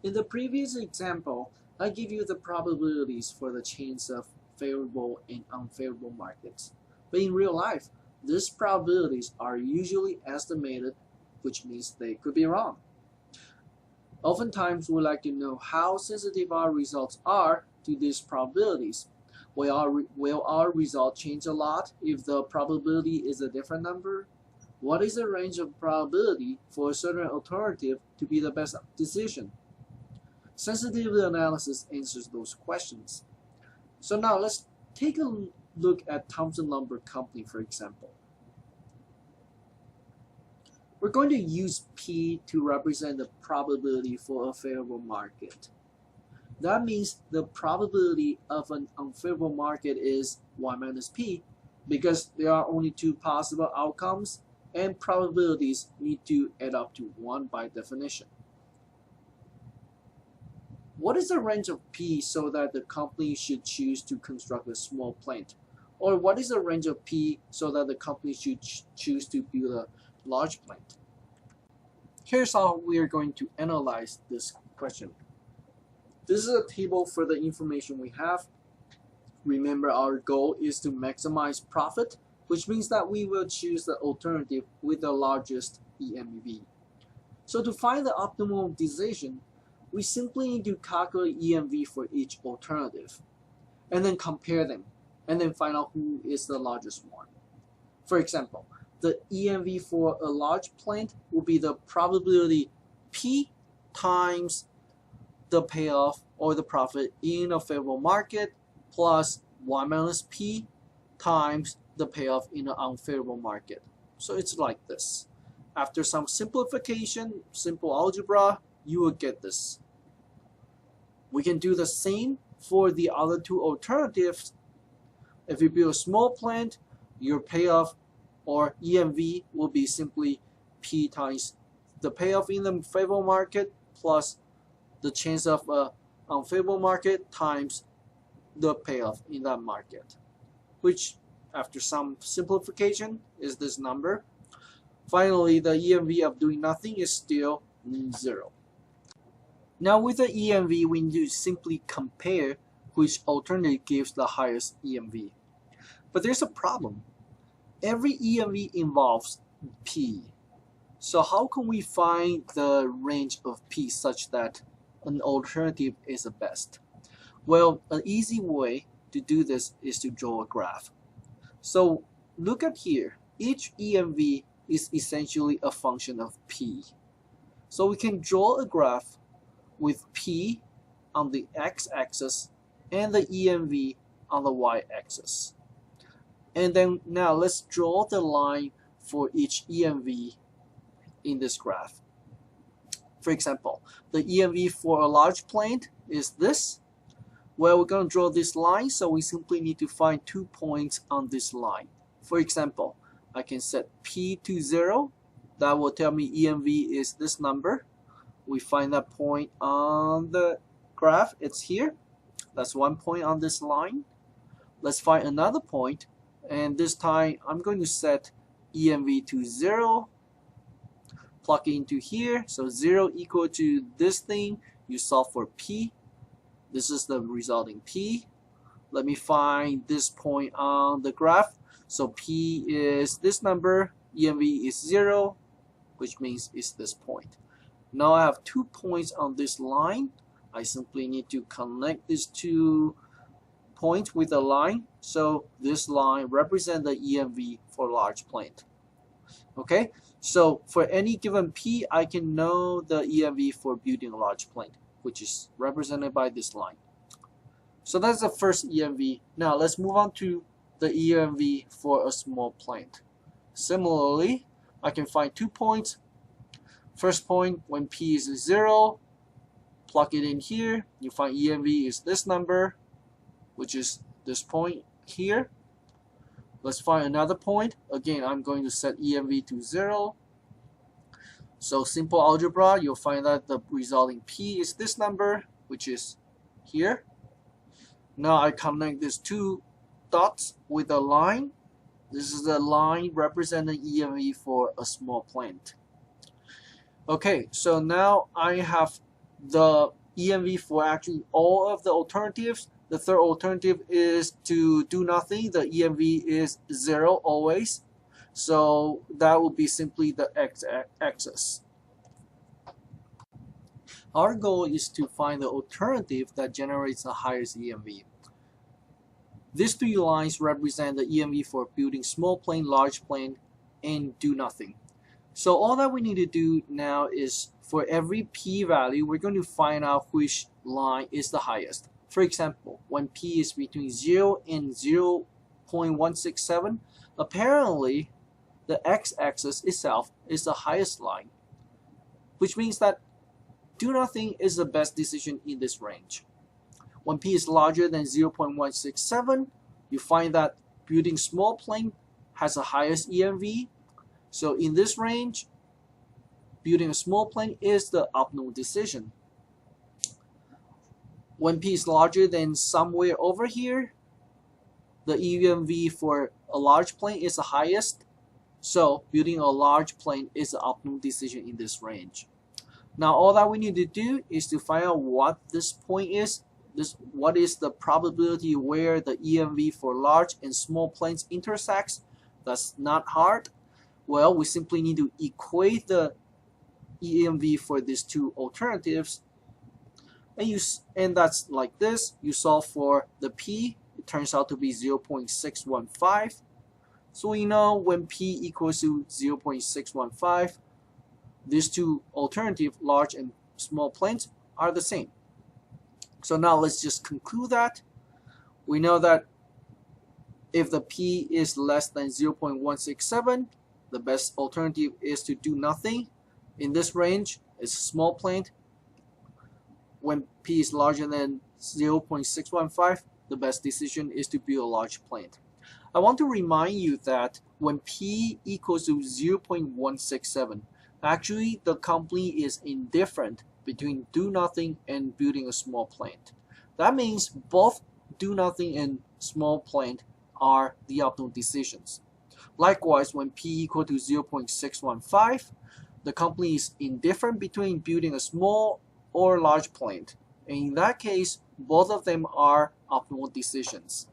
In the previous example, I give you the probabilities for the change of favorable and unfavorable markets. But in real life, these probabilities are usually estimated, which means they could be wrong. Oftentimes, we like to know how sensitive our results are to these probabilities. Will our result change a lot if the probability is a different number? What is the range of probability for a certain alternative to be the best decision? Sensitivity analysis answers those questions. So now let's take a look at Thomson Lumber Company, for example. We're going to use P to represent the probability for a favorable market. That means the probability of an unfavorable market is 1 minus P, because there are only two possible outcomes and probabilities need to add up to 1 by definition. What is the range of P so that the company should choose to construct a small plant? Or what is the range of P so that the company should choose to build a large plant? Here's how we are going to analyze this question. This is a table for the information we have. Remember, our goal is to maximize profit, which means that we will choose the alternative with the largest EMV. So to find the optimal decision, we simply need to calculate EMV for each alternative, and then compare them, and then find out who is the largest one. For example, the EMV for a large plant will be the probability P times the payoff or the profit in a favorable market plus 1 minus P times the payoff in an unfavorable market. So it's like this. After some simplification, simple algebra, you will get this. We can do the same for the other two alternatives. If you build a small plant, your payoff or EMV will be simply P times the payoff in the favorable market plus the chance of an unfavorable market times the payoff in that market, which after some simplification is this number. Finally, the EMV of doing nothing is still 0. Now with the EMV, we need to simply compare which alternative gives the highest EMV. But there's a problem. Every EMV involves P. So how can we find the range of P such that an alternative is the best? Well, an easy way to do this is to draw a graph. So look at here. Each EMV is essentially a function of P. So we can draw a graph with P on the x-axis and the EMV on the y-axis. And then now let's draw the line for each EMV in this graph. For example, the EMV for a large plant is this. Well, we're going to draw this line, so we simply need to find 2 points on this line. For example, I can set P to 0. That will tell me EMV is this number. We find that point on the graph. It's here. That's 1 point on this line. Let's find another point. And this time, I'm going to set EMV to 0. Plug it into here. So 0 equal to this thing. You solve for P. This is the resulting P. Let me find this point on the graph. So P is this number. EMV is 0, which means it's this point. Now I have 2 points on this line. I simply need to connect these 2 points with a line. So this line represents the EMV for large plant. Okay, so for any given P, I can know the EMV for building a large plant, which is represented by this line. So that's the first EMV. Now let's move on to the EMV for a small plant. Similarly, I can find 2 points. First point, when P is 0, plug it in here. You find EMV is this number, which is this point here. Let's find another point. Again, I'm going to set EMV to 0. So simple algebra, you'll find that the resulting P is this number, which is here. Now I connect these 2 dots with a line. This is the line representing EMV for a small plant. Okay, so now I have the EMV for actually all of the alternatives. The third alternative is to do nothing. The EMV is 0 always. So that would be simply the x-axis. Our goal is to find the alternative that generates the highest EMV. These three lines represent the EMV for building small plane, large plane, and do nothing. So all that we need to do now is for every p value, we're going to find out which line is the highest. For example, when p is between 0 and 0.167, apparently the x-axis itself is the highest line, which means that do nothing is the best decision in this range. When p is larger than 0.167, you find that building small plane has the highest EMV. So in this range, building a small plane is the optimal decision. When p is larger than somewhere over here, the EMV for a large plane is the highest. So building a large plane is the optimal decision in this range. Now all that we need to do is to find out what this point is. What is the probability where the EMV for large and small planes intersects. That's not hard. Well, we simply need to equate the EMV for these two alternatives, and that's like this. You solve for the p, it turns out to be 0.615. So we know when p equals to 0.615, these two alternatives, large and small planes, are the same. So now let's just conclude that. We know that if the p is less than 0.167, the best alternative is to do nothing. In this range, it's a small plane. When p is larger than 0.615, the best decision is to build a large plane. I want to remind you that when p equals to 0.167, actually the company is indifferent between do nothing and building a small plane. That means both do nothing and small plane are the optimal decisions. Likewise, when p equal to 0.615, the company is indifferent between building a small or large plane. And in that case, both of them are optimal decisions.